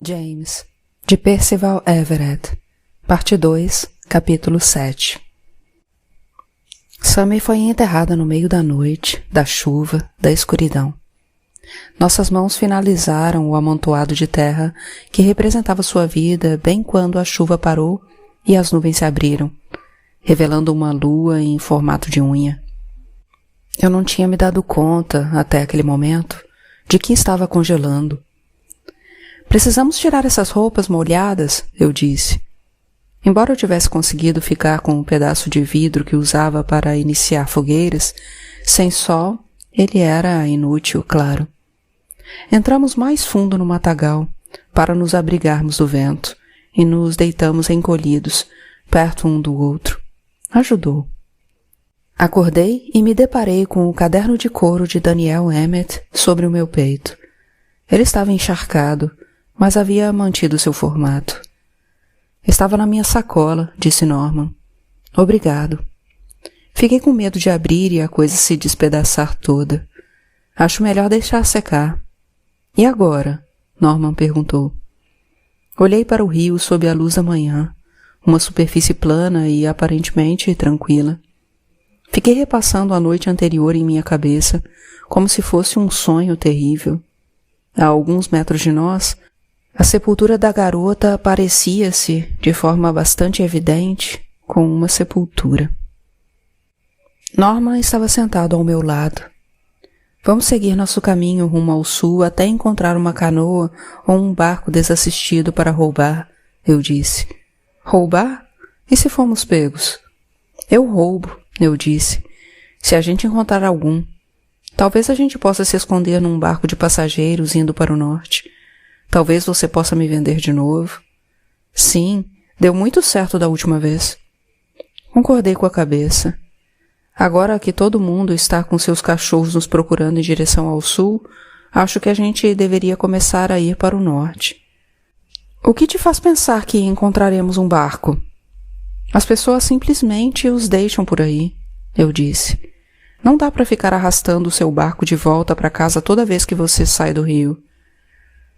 James, de Percival Everett, parte 2, capítulo 7. Sammy foi enterrada no meio da noite, da chuva, da escuridão. Nossas mãos finalizaram o amontoado de terra que representava sua vida bem quando a chuva parou e as nuvens se abriram, revelando uma lua em formato de unha. Eu não tinha me dado conta, até aquele momento, de que estava congelando. Precisamos tirar essas roupas molhadas, eu disse. Embora eu tivesse conseguido ficar com um pedaço de vidro que usava para iniciar fogueiras, sem sol, ele era inútil, claro. Entramos mais fundo no matagal, para nos abrigarmos do vento, e nos deitamos encolhidos, perto um do outro. Ajudou. Acordei e me deparei com o caderno de couro de Daniel Emmett sobre o meu peito. Ele estava encharcado, mas havia mantido seu formato. Estava na minha sacola, disse Norman. Obrigado. Fiquei com medo de abrir e a coisa se despedaçar toda. Acho melhor deixar secar. E agora? Norman perguntou. Olhei para o rio sob a luz da manhã, uma superfície plana e aparentemente tranquila. Fiquei repassando a noite anterior em minha cabeça, como se fosse um sonho terrível. A alguns metros de nós, a sepultura da garota parecia-se, de forma bastante evidente, com uma sepultura. Norman estava sentado ao meu lado. Vamos seguir nosso caminho rumo ao sul até encontrar uma canoa ou um barco desassistido para roubar, eu disse. Roubar? E se formos pegos? Eu roubo, eu disse. Se a gente encontrar algum. Talvez a gente possa se esconder num barco de passageiros indo para o norte. Talvez você possa me vender de novo. Sim, deu muito certo da última vez. Concordei com a cabeça. Agora que todo mundo está com seus cachorros nos procurando em direção ao sul, acho que a gente deveria começar a ir para o norte. O que te faz pensar que encontraremos um barco? As pessoas simplesmente os deixam por aí, eu disse. Não dá para ficar arrastando o seu barco de volta para casa toda vez que você sai do rio.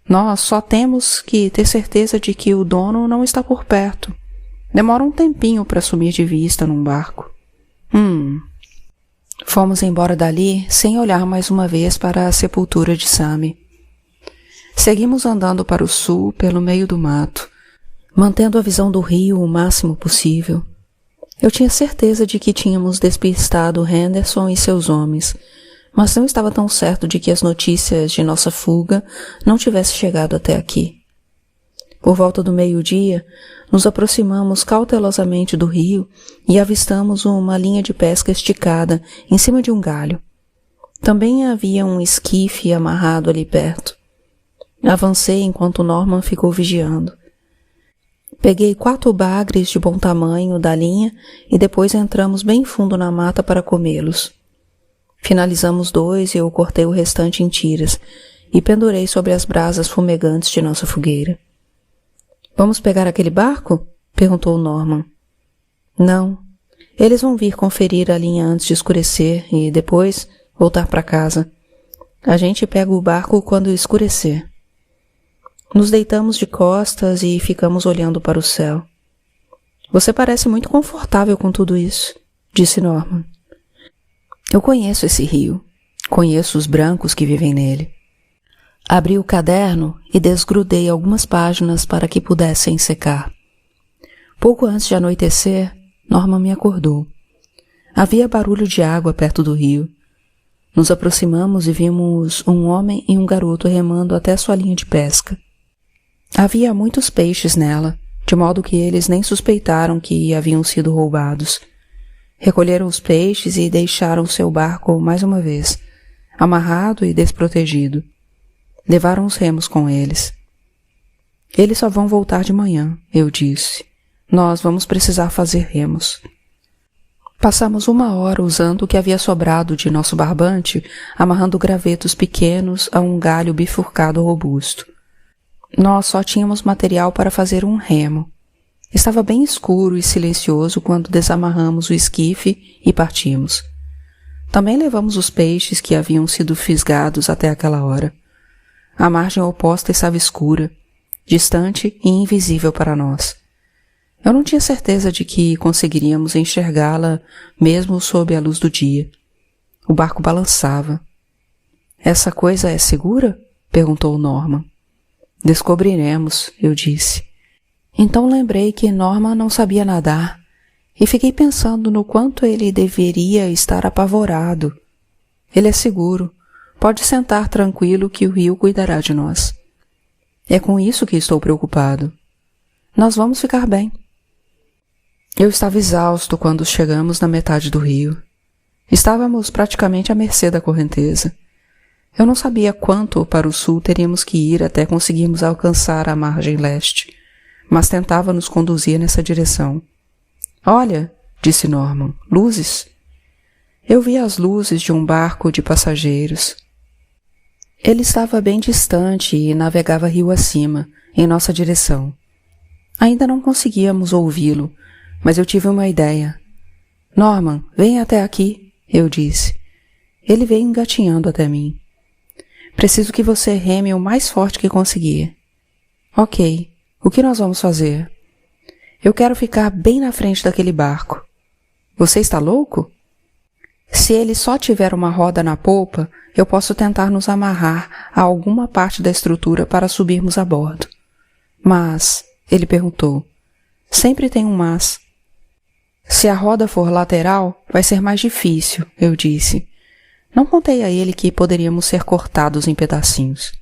Nós só temos que ter certeza de que o dono não está por perto. Demora um tempinho para sumir de vista num barco. Fomos embora dali sem olhar mais uma vez para a sepultura de Sammy. Seguimos andando para o sul pelo meio do mato, mantendo a visão do rio o máximo possível. Eu tinha certeza de que tínhamos despistado Henderson e seus homens, mas não estava tão certo de que as notícias de nossa fuga não tivessem chegado até aqui. Por volta do meio-dia, nos aproximamos cautelosamente do rio e avistamos uma linha de pesca esticada em cima de um galho. Também havia um esquife amarrado ali perto. Avancei enquanto Norman ficou vigiando. Peguei 4 bagres de bom tamanho da linha e depois entramos bem fundo na mata para comê-los. Finalizamos 2 e eu cortei o restante em tiras e pendurei sobre as brasas fumegantes de nossa fogueira. Vamos pegar aquele barco? Perguntou Norman. Não. Eles vão vir conferir a linha antes de escurecer e depois voltar para casa. A gente pega o barco quando escurecer. Nos deitamos de costas e ficamos olhando para o céu. Você parece muito confortável com tudo isso, disse Norman. Eu conheço esse rio. Conheço os brancos que vivem nele. Abri o caderno e desgrudei algumas páginas para que pudessem secar. Pouco antes de anoitecer, Norman me acordou. Havia barulho de água perto do rio. Nos aproximamos e vimos um homem e um garoto remando até sua linha de pesca. Havia muitos peixes nela, de modo que eles nem suspeitaram que haviam sido roubados. Recolheram os peixes e deixaram seu barco mais uma vez, amarrado e desprotegido. Levaram os remos com eles. Eles só vão voltar de manhã, eu disse. Nós vamos precisar fazer remos. Passamos 1 hora usando o que havia sobrado de nosso barbante, amarrando gravetos pequenos a um galho bifurcado robusto. Nós só tínhamos material para fazer um remo. Estava bem escuro e silencioso quando desamarramos o esquife e partimos. Também levamos os peixes que haviam sido fisgados até aquela hora. A margem oposta estava escura. distante e invisível para nós. Eu não tinha certeza de que conseguiríamos enxergá-la mesmo sob a luz do dia. O barco balançava. "Essa coisa é segura?" perguntou Norman. "Descobriremos", eu disse. Então lembrei que Norman não sabia nadar e fiquei pensando no quanto ele deveria estar apavorado. Ele é seguro. Pode sentar tranquilo que o rio cuidará de nós. É com isso que estou preocupado. Nós vamos ficar bem. Eu estava exausto quando chegamos na metade do rio. Estávamos praticamente à mercê da correnteza. Eu não sabia quanto para o sul teríamos que ir até conseguirmos alcançar a margem leste, mas tentava nos conduzir nessa direção. "Olha", disse Norman, "luzes." Eu vi as luzes de um barco de passageiros. Ele estava bem distante e navegava rio acima, em nossa direção. Ainda não conseguíamos ouvi-lo, mas eu tive uma ideia. "Norman, vem até aqui", eu disse. Ele veio engatinhando até mim. "Preciso que você reme o mais forte que conseguir." "Ok, o que nós vamos fazer?" "Eu quero ficar bem na frente daquele barco." "Você está louco?" "Se ele só tiver uma roda na polpa, eu posso tentar nos amarrar a alguma parte da estrutura para subirmos a bordo." "Mas", ele perguntou, "sempre tem um mas." "Se a roda for lateral, vai ser mais difícil", eu disse. Não contei a ele que poderíamos ser cortados em pedacinhos.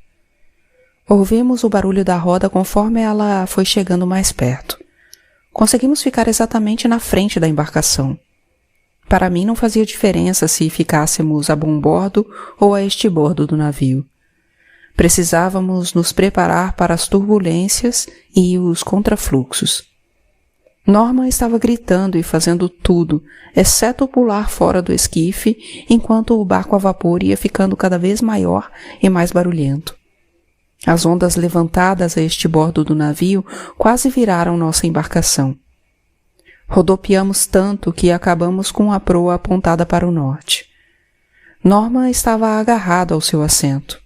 Ouvimos o barulho da roda conforme ela foi chegando mais perto. Conseguimos ficar exatamente na frente da embarcação. Para mim não fazia diferença se ficássemos a bombordo ou a estibordo do navio. Precisávamos nos preparar para as turbulências e os contrafluxos. Norman estava gritando e fazendo tudo, exceto pular fora do esquife, enquanto o barco a vapor ia ficando cada vez maior e mais barulhento. As ondas levantadas a estibordo do navio quase viraram nossa embarcação. Rodopiamos tanto que acabamos com a proa apontada para o norte. Norman estava agarrado ao seu assento.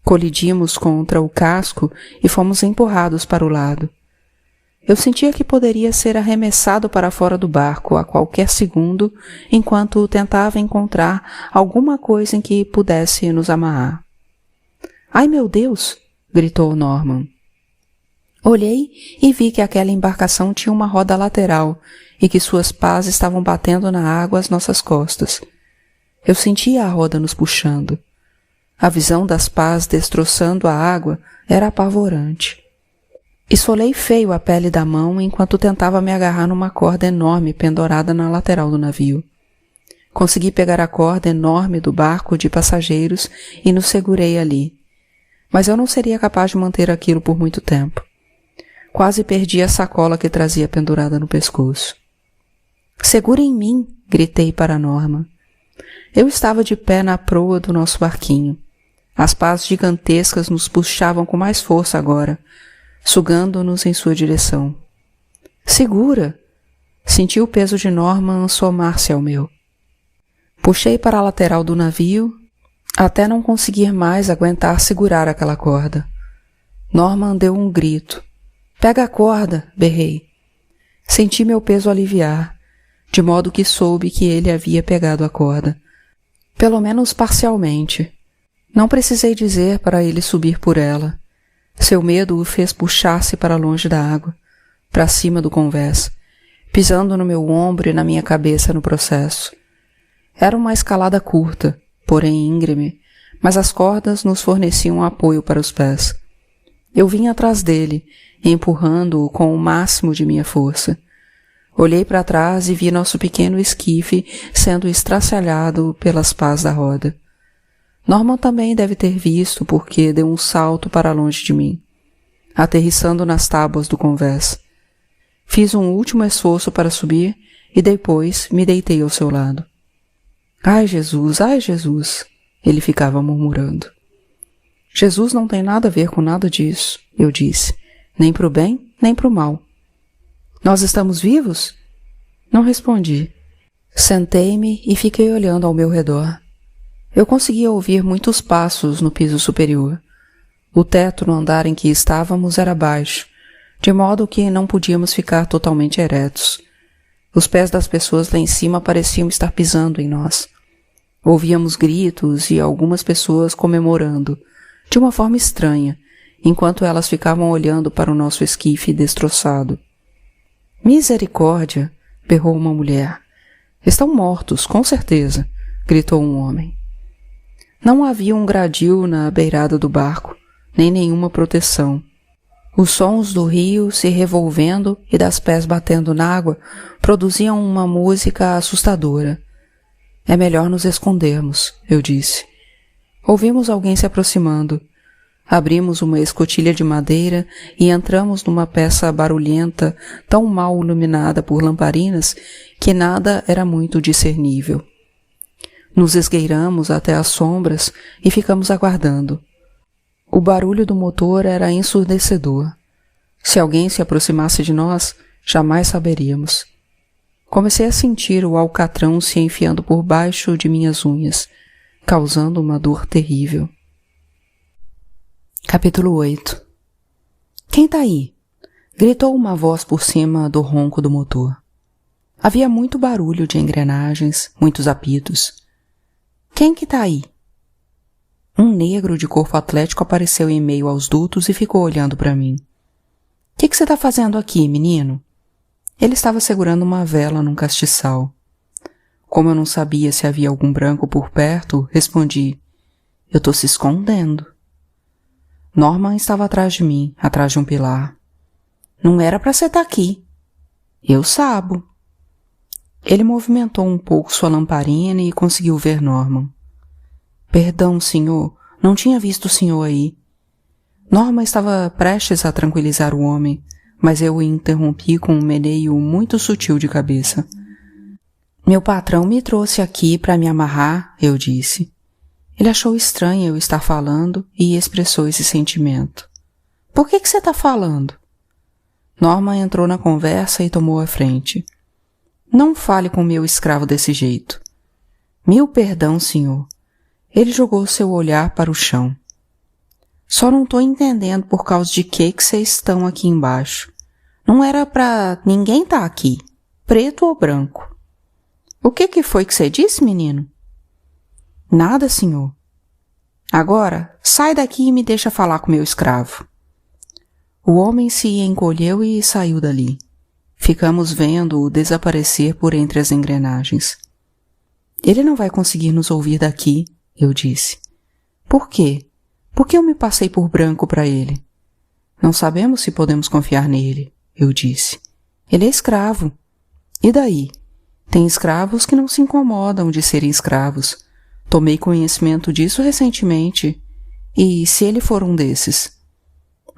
Colidimos contra o casco e fomos empurrados para o lado. Eu sentia que poderia ser arremessado para fora do barco a qualquer segundo, enquanto tentava encontrar alguma coisa em que pudesse nos amarrar. "Ai, meu Deus!" gritou Norman. Olhei e vi que aquela embarcação tinha uma roda lateral e que suas pás estavam batendo na água às nossas costas. Eu sentia a roda nos puxando. A visão das pás destroçando a água era apavorante. Esfolei feio a pele da mão enquanto tentava me agarrar numa corda enorme pendurada na lateral do navio. Consegui pegar a corda enorme do barco de passageiros e nos segurei ali. Mas eu não seria capaz de manter aquilo por muito tempo. Quase perdi a sacola que trazia pendurada no pescoço. "Segure em mim!" gritei para Norman. Eu estava de pé na proa do nosso barquinho. As pás gigantescas nos puxavam com mais força agora, sugando-nos em sua direção. "Segura!" Senti o peso de Norman somar-se ao meu. Puxei para a lateral do navio, até não conseguir mais aguentar segurar aquela corda. Norman deu um grito. "Pega a corda!" berrei. Senti meu peso aliviar, de modo que soube que ele havia pegado a corda. Pelo menos parcialmente. Não precisei dizer para ele subir por ela. Seu medo o fez puxar-se para longe da água, para cima do convés, pisando no meu ombro e na minha cabeça no processo. Era uma escalada curta, porém íngreme, mas as cordas nos forneciam apoio para os pés. Eu vinha atrás dele, empurrando-o com o máximo de minha força. Olhei para trás e vi nosso pequeno esquife sendo estraçalhado pelas pás da roda. Norman também deve ter visto, porque deu um salto para longe de mim, aterrissando nas tábuas do convés. Fiz um último esforço para subir e depois me deitei ao seu lado. Ai, Jesus, ele ficava murmurando. Jesus não tem nada a ver com nada disso, eu disse, nem para o bem, nem para o mal. Nós estamos vivos? Não respondi. Sentei-me e fiquei olhando ao meu redor. Eu conseguia ouvir muitos passos no piso superior. O teto no andar em que estávamos era baixo, de modo que não podíamos ficar totalmente eretos. Os pés das pessoas lá em cima pareciam estar pisando em nós. Ouvíamos gritos e algumas pessoas comemorando, de uma forma estranha, enquanto elas ficavam olhando para o nosso esquife destroçado. "Misericórdia!" berrou uma mulher. "Estão mortos, com certeza!" gritou um homem. Não havia um gradil na beirada do barco, nem nenhuma proteção. Os sons do rio se revolvendo e das pés batendo na água produziam uma música assustadora. "É melhor nos escondermos", eu disse. Ouvimos alguém se aproximando. Abrimos uma escotilha de madeira e entramos numa peça barulhenta, tão mal iluminada por lamparinas que nada era muito discernível. Nos esgueiramos até as sombras e ficamos aguardando. O barulho do motor era ensurdecedor. Se alguém se aproximasse de nós, jamais saberíamos. Comecei a sentir o alcatrão se enfiando por baixo de minhas unhas, causando uma dor terrível. Capítulo 8. "Quem tá aí?" gritou uma voz por cima do ronco do motor. Havia muito barulho de engrenagens, muitos apitos. "Quem que tá aí?" Um negro de corpo atlético apareceu em meio aos dutos e ficou olhando para mim. "O que você tá fazendo aqui, menino?" Ele estava segurando uma vela num castiçal. Como eu não sabia se havia algum branco por perto, respondi: "Eu tô se escondendo." Norman estava atrás de mim, atrás de um pilar. "Não era para você estar aqui." "Eu sabo." Ele movimentou um pouco sua lamparina e conseguiu ver Norman. "Perdão, senhor, não tinha visto o senhor aí." Norman estava prestes a tranquilizar o homem, mas eu o interrompi com um meneio muito sutil de cabeça. "Meu patrão me trouxe aqui para me amarrar", eu disse. Ele achou estranho eu estar falando e expressou esse sentimento. "Por que você está falando?" Norman entrou na conversa e tomou a frente. "Não fale com meu escravo desse jeito." "Mil perdão, senhor." Ele jogou seu olhar para o chão. "Só não estou entendendo por causa de que vocês estão aqui embaixo. Não era pra ninguém estar aqui, preto ou branco." "O que foi que você disse, menino?" "Nada, senhor." "Agora, sai daqui e me deixa falar com meu escravo." O homem se encolheu e saiu dali. Ficamos vendo-o desaparecer por entre as engrenagens. "Ele não vai conseguir nos ouvir daqui", eu disse. "Por quê? Por que eu me passei por branco para ele?" "Não sabemos se podemos confiar nele", eu disse. "Ele é escravo." "E daí? Tem escravos que não se incomodam de serem escravos. Tomei conhecimento disso recentemente. E se ele for um desses?"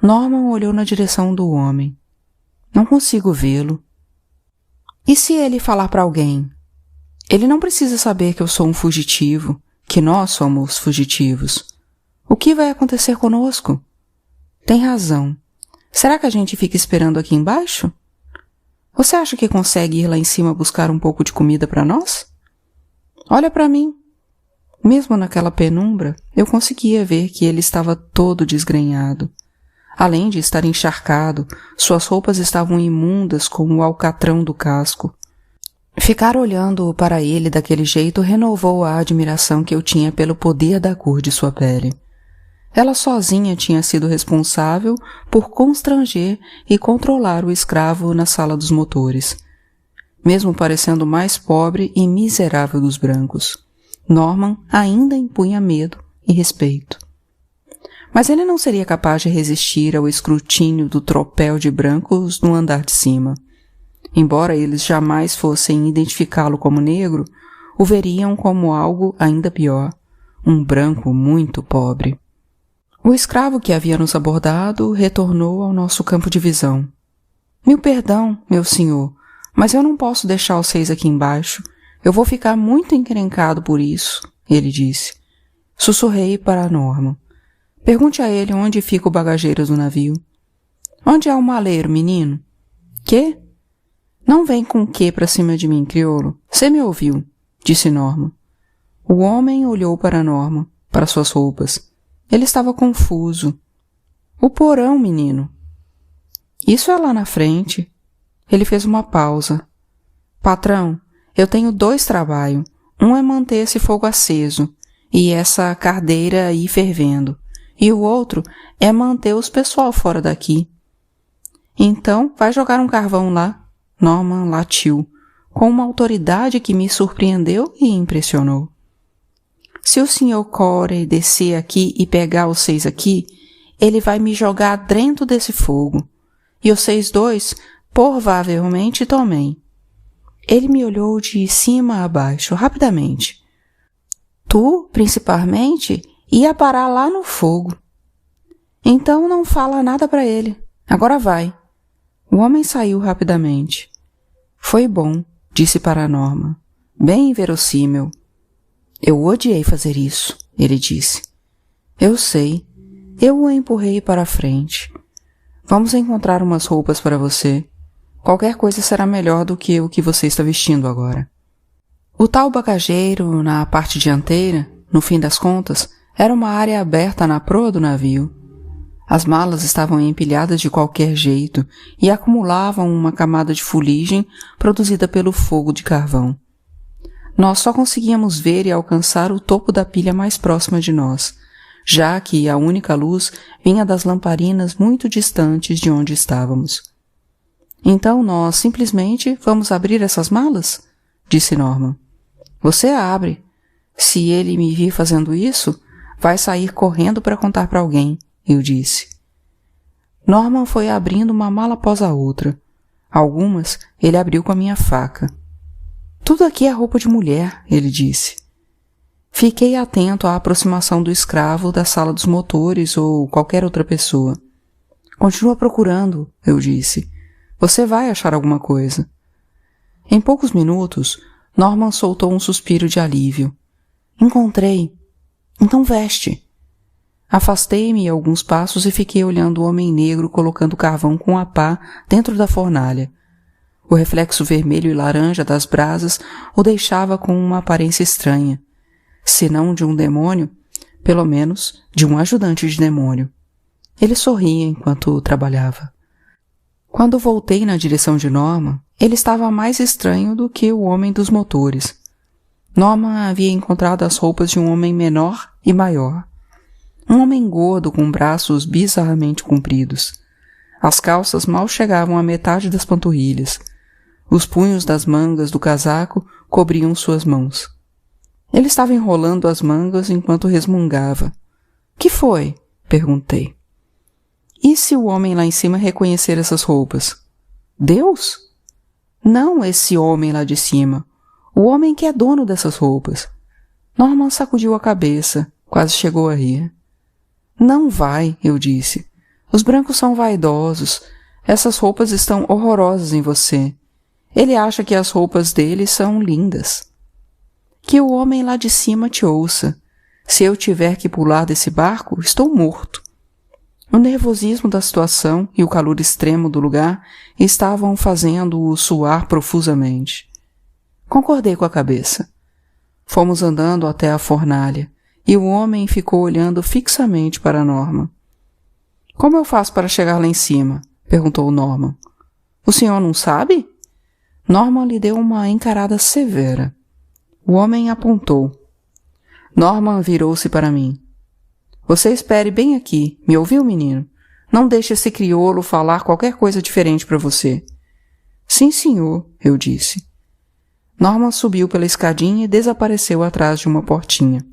Norman olhou na direção do homem. "Não consigo vê-lo." "E se ele falar para alguém?" "Ele não precisa saber que eu sou um fugitivo, que nós somos fugitivos. O que vai acontecer conosco?" "Tem razão. Será que a gente fica esperando aqui embaixo? Você acha que consegue ir lá em cima buscar um pouco de comida para nós?" "Olha para mim." Mesmo naquela penumbra, eu conseguia ver que ele estava todo desgrenhado. Além de estar encharcado, suas roupas estavam imundas como o alcatrão do casco. Ficar olhando para ele daquele jeito renovou a admiração que eu tinha pelo poder da cor de sua pele. Ela sozinha tinha sido responsável por constranger e controlar o escravo na sala dos motores. Mesmo parecendo o mais pobre e miserável dos brancos, Norman ainda impunha medo e respeito. Mas ele não seria capaz de resistir ao escrutínio do tropel de brancos no andar de cima. Embora eles jamais fossem identificá-lo como negro, o veriam como algo ainda pior, um branco muito pobre. O escravo que havia nos abordado retornou ao nosso campo de visão. "Mil perdão, meu senhor, mas eu não posso deixar vocês aqui embaixo. Eu vou ficar muito encrencado por isso", ele disse. Sussurrei para Norman. "Pergunte a ele onde fica o bagageiro do navio." "Onde é o maleiro, menino?" "Quê?" "Não vem com quê pra cima de mim, crioulo. Você me ouviu", disse Norman. O homem olhou para Norman, para suas roupas. Ele estava confuso. O porão, menino. Isso é lá na frente. Ele fez uma pausa. Patrão, eu tenho 2 trabalhos. Um é manter esse fogo aceso e essa cardeira aí fervendo. E o outro é manter os pessoal fora daqui. Então, vai jogar um carvão lá. Norman latiu, com uma autoridade que me surpreendeu e impressionou. Se o Sr. Corey descer aqui e pegar vocês aqui, ele vai me jogar dentro desse fogo. E vocês 2, provavelmente, também. Ele me olhou de cima a baixo, rapidamente. Tu, principalmente, ia parar lá no fogo. Então não fala nada para ele. Agora vai. O homem saiu rapidamente. Foi bom, disse para Norman. Bem inverossímil. Eu odiei fazer isso, ele disse. Eu sei. Eu o empurrei para a frente. Vamos encontrar umas roupas para você. Qualquer coisa será melhor do que o que você está vestindo agora. O tal bagageiro, na parte dianteira, no fim das contas, era uma área aberta na proa do navio. As malas estavam empilhadas de qualquer jeito e acumulavam uma camada de fuligem produzida pelo fogo de carvão. Nós só conseguíamos ver e alcançar o topo da pilha mais próxima de nós, já que a única luz vinha das lamparinas muito distantes de onde estávamos. Então nós simplesmente vamos abrir essas malas? Disse Norman. Você abre. Se ele me vir fazendo isso, vai sair correndo para contar para alguém, eu disse. Norman foi abrindo uma mala após a outra. Algumas ele abriu com a minha faca. Tudo aqui é roupa de mulher, ele disse. Fiquei atento à aproximação do escravo da sala dos motores ou qualquer outra pessoa. Continua procurando, eu disse. Você vai achar alguma coisa. Em poucos minutos, Norman soltou um suspiro de alívio. Encontrei. Então veste. Afastei-me alguns passos e fiquei olhando o homem negro colocando carvão com a pá dentro da fornalha. O reflexo vermelho e laranja das brasas o deixava com uma aparência estranha. Se não de um demônio, pelo menos de um ajudante de demônio. Ele sorria enquanto trabalhava. Quando voltei na direção de Norman, ele estava mais estranho do que o homem dos motores. Norman havia encontrado as roupas de um homem menor e maior. Um homem gordo com braços bizarramente compridos. As calças mal chegavam à metade das panturrilhas. Os punhos das mangas do casaco cobriam suas mãos. Ele estava enrolando as mangas enquanto resmungava. — Que foi? — perguntei. — E se o homem lá em cima reconhecer essas roupas? — Deus? — Não esse homem lá de cima. O homem que é dono dessas roupas. Norman sacudiu a cabeça, quase chegou a rir. — Não vai, eu disse. Os brancos são vaidosos. Essas roupas estão horrorosas em você. Ele acha que as roupas dele são lindas. Que o homem lá de cima te ouça. Se eu tiver que pular desse barco, estou morto. O nervosismo da situação e o calor extremo do lugar estavam fazendo-o suar profusamente. Concordei com a cabeça. Fomos andando até a fornalha, e o homem ficou olhando fixamente para Norman. — Como eu faço para chegar lá em cima? — perguntou Norman. — O senhor não sabe? Norman lhe deu uma encarada severa. O homem apontou. Norman virou-se para mim. — Você espere bem aqui, me ouviu, menino? Não deixe esse crioulo falar qualquer coisa diferente para você. — Sim, senhor, eu disse. Norman subiu pela escadinha e desapareceu atrás de uma portinha.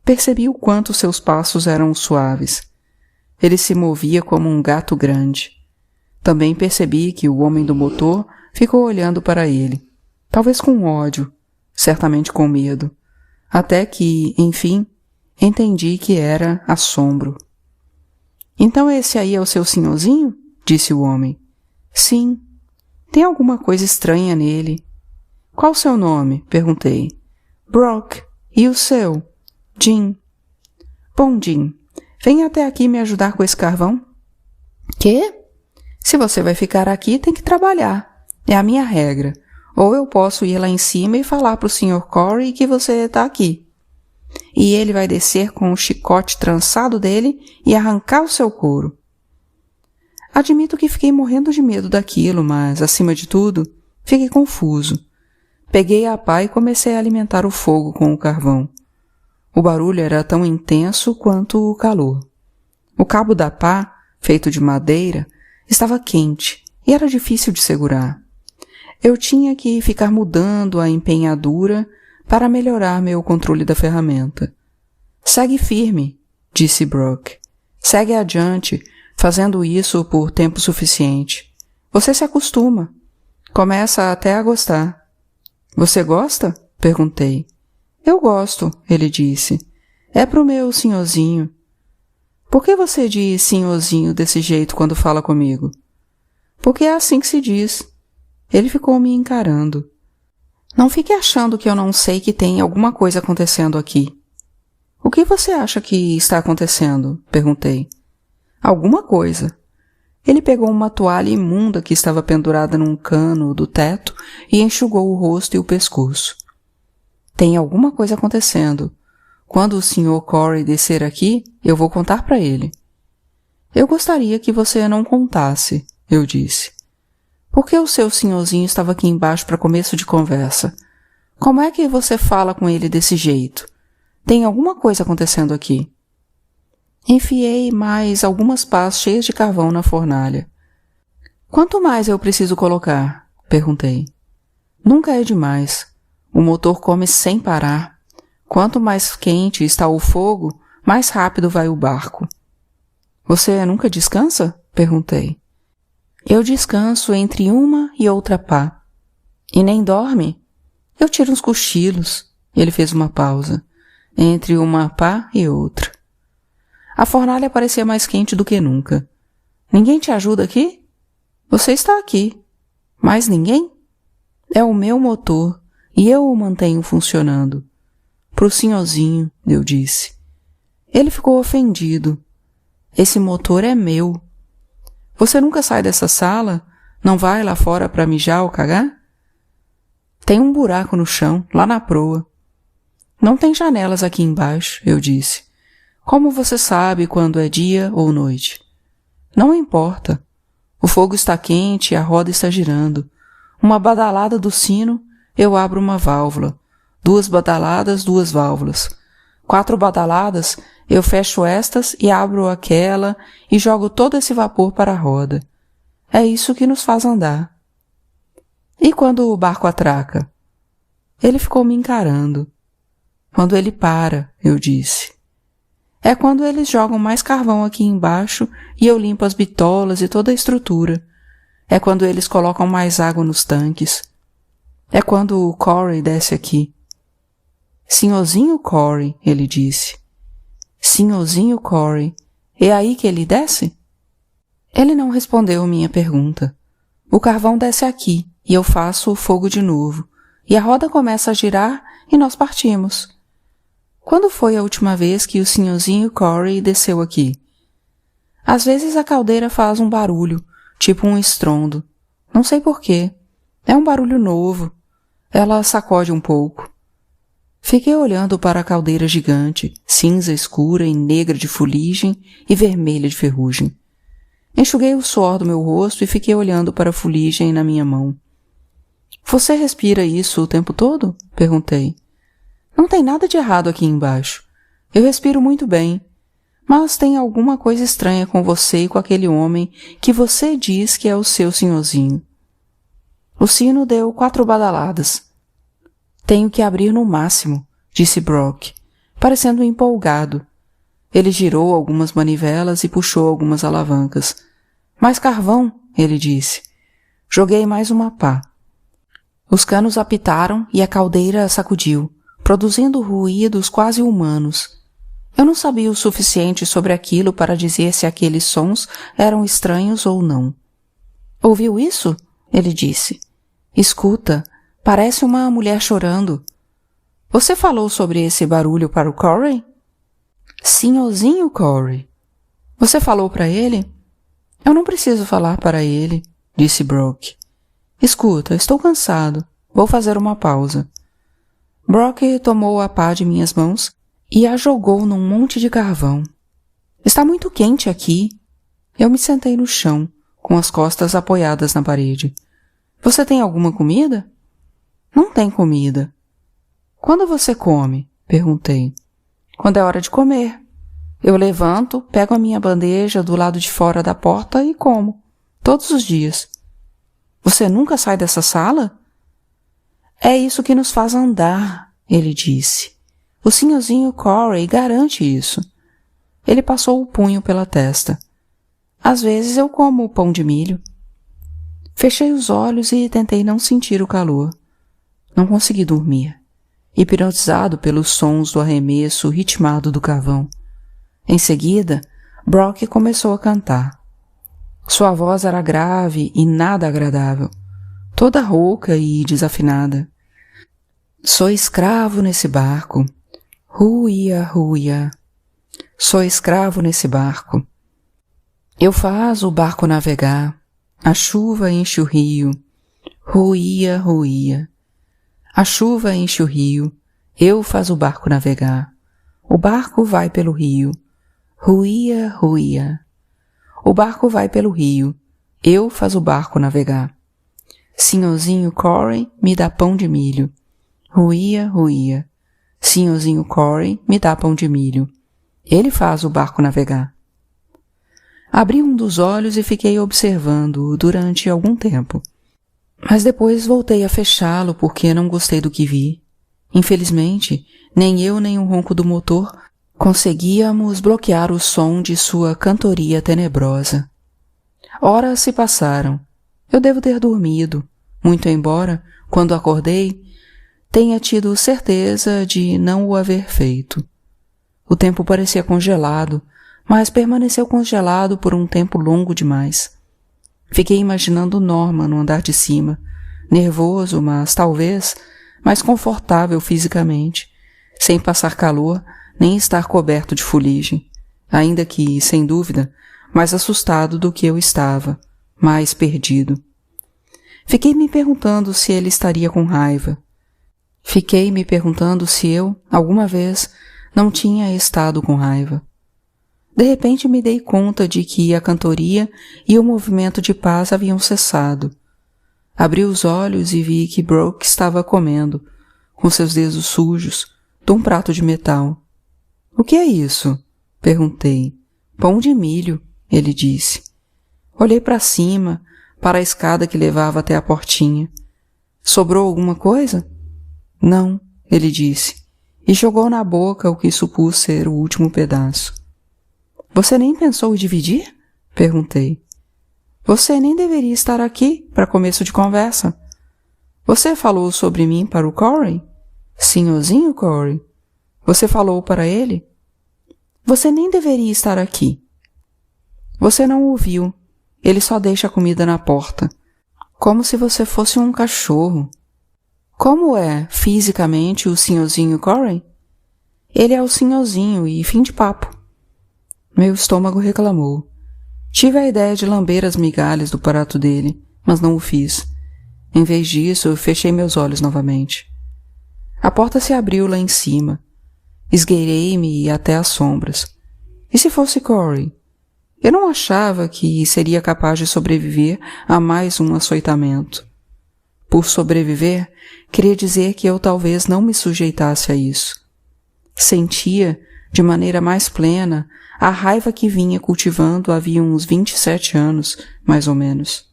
Percebi o quanto seus passos eram suaves. Ele se movia como um gato grande. Também percebi que o homem do motor ficou olhando para ele, talvez com ódio, certamente com medo, até que, enfim, entendi que era assombro. — Então esse aí é o seu senhorzinho? — disse o homem. — Sim. Tem alguma coisa estranha nele. — Qual o seu nome? — perguntei. — Brock. E o seu? — Jim. — Bom, Jim, venha até aqui me ajudar com esse carvão. — Quê? Se você vai ficar aqui, tem que trabalhar. É a minha regra. Ou eu posso ir lá em cima e falar para o Sr. Corey que você está aqui. e ele vai descer com o chicote trançado dele e arrancar o seu couro. Admito que fiquei morrendo de medo daquilo, mas, acima de tudo, fiquei confuso. Peguei a pá e comecei a alimentar o fogo com o carvão. O barulho era tão intenso quanto o calor. O cabo da pá, feito de madeira, estava quente e era difícil de segurar. Eu tinha que ficar mudando a empenhadura para melhorar meu controle da ferramenta. Segue firme, disse Brock. Segue adiante, fazendo isso por tempo suficiente. Você se acostuma. Começa até a gostar. Você gosta? Perguntei. Eu gosto, ele disse. É pro meu senhorzinho. Por que você diz senhorzinho desse jeito quando fala comigo? Porque é assim que se diz. Ele ficou me encarando. Não fique achando que eu não sei que tem alguma coisa acontecendo aqui. O que você acha que está acontecendo? Perguntei. Alguma coisa. Ele pegou uma toalha imunda que estava pendurada num cano do teto e enxugou o rosto e o pescoço. Tem alguma coisa acontecendo. Quando o Sr. Corey descer aqui, eu vou contar para ele. Eu gostaria que você não contasse, eu disse. Por que o seu senhorzinho estava aqui embaixo para começo de conversa? Como é que você fala com ele desse jeito? Tem alguma coisa acontecendo aqui. Enfiei mais algumas pás cheias de carvão na fornalha. Quanto mais eu preciso colocar? Perguntei. Nunca é demais. O motor come sem parar. Quanto mais quente está o fogo, mais rápido vai o barco. Você nunca descansa? Perguntei. Eu descanso entre uma e outra pá. E nem dorme? Eu tiro uns cochilos. Ele fez uma pausa. Entre uma pá e outra. A fornalha parecia mais quente do que nunca. Ninguém te ajuda aqui? Você está aqui. Mais ninguém? É o meu motor e eu o mantenho funcionando. Pro senhorzinho, eu disse. Ele ficou ofendido. Esse motor é meu. Você nunca sai dessa sala? Não vai lá fora para mijar ou cagar? Tem um buraco no chão, lá na proa. Não tem janelas aqui embaixo, eu disse. Como você sabe quando é dia ou noite? Não importa. O fogo está quente e a roda está girando. Uma badalada do sino, eu abro uma válvula. 2 badaladas, 2 válvulas. 4 badaladas, eu fecho estas e abro aquela e jogo todo esse vapor para a roda. É isso que nos faz andar. E quando o barco atraca? Ele ficou me encarando. Quando ele para, eu disse. É quando eles jogam mais carvão aqui embaixo e eu limpo as bitolas e toda a estrutura. É quando eles colocam mais água nos tanques. É quando o Corey desce aqui. Senhorzinho Corey, ele disse. Senhorzinho Corey, é aí que ele desce? Ele não respondeu minha pergunta. O carvão desce aqui e eu faço o fogo de novo. E a roda começa a girar e nós partimos. Quando foi a última vez que o senhorzinho Corey desceu aqui? Às vezes a caldeira faz um barulho, tipo um estrondo. Não sei porquê. É um barulho novo. Ela sacode um pouco. Fiquei olhando para a caldeira gigante, cinza escura e negra de fuligem e vermelha de ferrugem. Enxuguei o suor do meu rosto e fiquei olhando para a fuligem na minha mão. Você respira isso o tempo todo? Perguntei. Não tem nada de errado aqui embaixo. Eu respiro muito bem. Mas tem alguma coisa estranha com você e com aquele homem que você diz que é o seu senhorzinho. O sino deu 4 badaladas. Tenho que abrir no máximo, disse Brock, parecendo empolgado. Ele girou algumas manivelas e puxou algumas alavancas. Mais carvão, ele disse. Joguei mais uma pá. Os canos apitaram e a caldeira sacudiu, produzindo ruídos quase humanos. Eu não sabia o suficiente sobre aquilo para dizer se aqueles sons eram estranhos ou não. Ouviu isso? Ele disse. Escuta, parece uma mulher chorando. Você falou sobre esse barulho para o Corey? Senhorzinho Corey. Você falou para ele? Eu não preciso falar para ele, disse Brock. Escuta, estou cansado. Vou fazer uma pausa. Brock tomou a pá de minhas mãos e a jogou num monte de carvão. Está muito quente aqui. Eu me sentei no chão, com as costas apoiadas na parede. Você tem alguma comida? Não tem comida. Quando você come? Perguntei. Quando é hora de comer. Eu levanto, pego a minha bandeja do lado de fora da porta e como. Todos os dias. Você nunca sai dessa sala? É isso que nos faz andar, ele disse. O senhorzinho Corey garante isso. Ele passou o punho pela testa. Às vezes eu como pão de milho. Fechei os olhos e tentei não sentir o calor. Não consegui dormir, hipnotizado pelos sons do arremesso ritmado do carvão. Em seguida, Brock começou a cantar. Sua voz era grave e nada agradável, toda rouca e desafinada. Sou escravo nesse barco. Ruia, ruia. Sou escravo nesse barco. Eu faço o barco navegar. A chuva enche o rio. Ruia, ruia. A chuva enche o rio. Eu faço o barco navegar. O barco vai pelo rio. Ruia, ruia. O barco vai pelo rio. Eu faço o barco navegar. Senhorzinho Corey me dá pão de milho. Ruia, ruia. Senhorzinho Corey me dá pão de milho. Ele faz o barco navegar. Abri um dos olhos e fiquei observando-o durante algum tempo. Mas depois voltei a fechá-lo porque não gostei do que vi. Infelizmente, nem eu nem o ronco do motor conseguíamos bloquear o som de sua cantoria tenebrosa. Horas se passaram. Eu devo ter dormido, muito embora, quando acordei, tenha tido certeza de não o haver feito. O tempo parecia congelado, mas permaneceu congelado por um tempo longo demais. Fiquei imaginando Norman no andar de cima, nervoso, mas talvez mais confortável fisicamente, sem passar calor nem estar coberto de fuligem, ainda que, sem dúvida, mais assustado do que eu estava, mais perdido. Fiquei me perguntando se ele estaria com raiva. Fiquei me perguntando se eu, alguma vez, não tinha estado com raiva. De repente me dei conta de que a cantoria e o movimento de paz haviam cessado. Abri os olhos e vi que Brock estava comendo, com seus dedos sujos, de um prato de metal. — O que é isso? Perguntei. — Pão de milho, ele disse. Olhei para cima, para a escada que levava até a portinha. — Sobrou alguma coisa? — Não, ele disse, e jogou na boca o que supus ser o último pedaço. — Você nem pensou em dividir? Perguntei. — Você nem deveria estar aqui para começo de conversa. Você falou sobre mim para o Corey? Senhorzinho Corey? Você falou para ele? Você nem deveria estar aqui. Você não ouviu. Ele só deixa a comida na porta. Como se você fosse um cachorro. Como é, fisicamente, o senhorzinho Corey? Ele é o senhorzinho e fim de papo. Meu estômago reclamou. Tive a ideia de lamber as migalhas do prato dele, mas não o fiz. Em vez disso, eu fechei meus olhos novamente. A porta se abriu lá em cima. Esgueirei-me até as sombras. E se fosse Corey? Eu não achava que seria capaz de sobreviver a mais um açoitamento. Por sobreviver, queria dizer que eu talvez não me sujeitasse a isso. Sentia, de maneira mais plena, a raiva que vinha cultivando havia uns 27 anos, mais ou menos.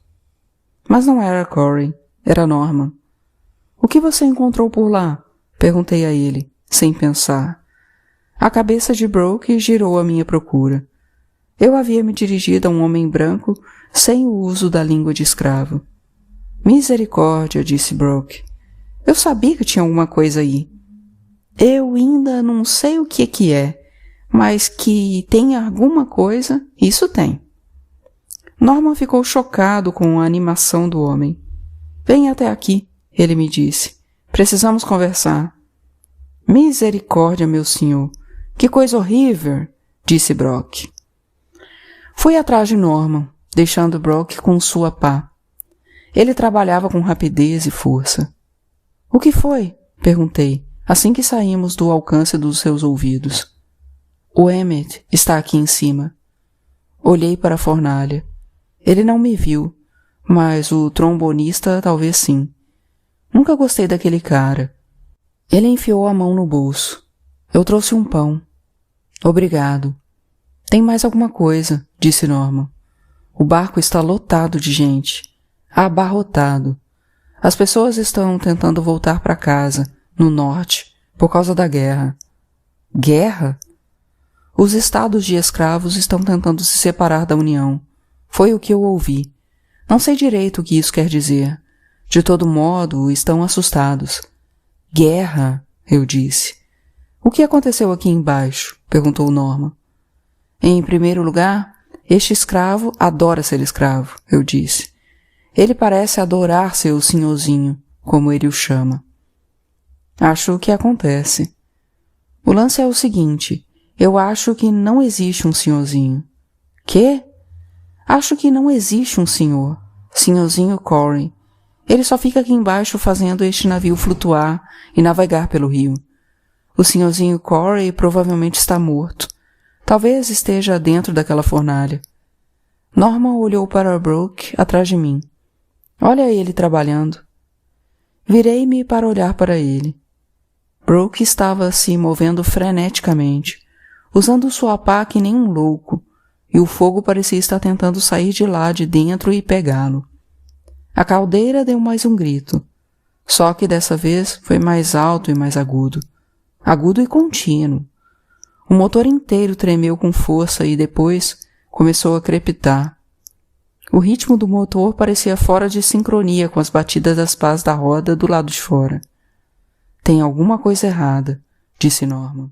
Mas não era Corey, era Norman. — O que você encontrou por lá? Perguntei a ele, sem pensar. A cabeça de Brock girou à minha procura. Eu havia me dirigido a um homem branco sem o uso da língua de escravo. — Misericórdia, disse Brock. Eu sabia que tinha alguma coisa aí. Eu ainda não sei o que é, mas que tem alguma coisa, isso tem. Norman ficou chocado com a animação do homem. — Venha até aqui, ele me disse. Precisamos conversar. — Misericórdia, meu senhor. Que coisa horrível, disse Brock. Fui atrás de Norman, deixando Brock com sua pá. Ele trabalhava com rapidez e força. — O que foi? Perguntei, assim que saímos do alcance dos seus ouvidos. O Emmett está aqui em cima. Olhei para a fornalha. Ele não me viu, mas o trombonista talvez sim. Nunca gostei daquele cara. Ele enfiou a mão no bolso. Eu trouxe um pão. Obrigado. Tem mais alguma coisa, disse Norman. O barco está lotado de gente. Abarrotado. As pessoas estão tentando voltar para casa, no norte, por causa da guerra. Guerra? Os estados de escravos estão tentando se separar da União. Foi o que eu ouvi. Não sei direito o que isso quer dizer. De todo modo, estão assustados. Guerra, eu disse. O que aconteceu aqui embaixo? Perguntou Norman. Em primeiro lugar, este escravo adora ser escravo, eu disse. Ele parece adorar seu senhorzinho, como ele o chama. Acho que acontece. O lance é o seguinte, eu acho que não existe um senhorzinho. Quê? Acho que não existe um senhor, senhorzinho Corey. Ele só fica aqui embaixo fazendo este navio flutuar e navegar pelo rio. O senhorzinho Corey provavelmente está morto. Talvez esteja dentro daquela fornalha. Norman olhou para Brooke atrás de mim. Olha ele trabalhando. Virei-me para olhar para ele. Brooke estava se movendo freneticamente, usando sua pá que nem um louco, e o fogo parecia estar tentando sair de lá de dentro e pegá-lo. A caldeira deu mais um grito, só que dessa vez foi mais alto e mais agudo. Agudo e contínuo. O motor inteiro tremeu com força e depois começou a crepitar. O ritmo do motor parecia fora de sincronia com as batidas das pás da roda do lado de fora. Tem alguma coisa errada, disse Norman.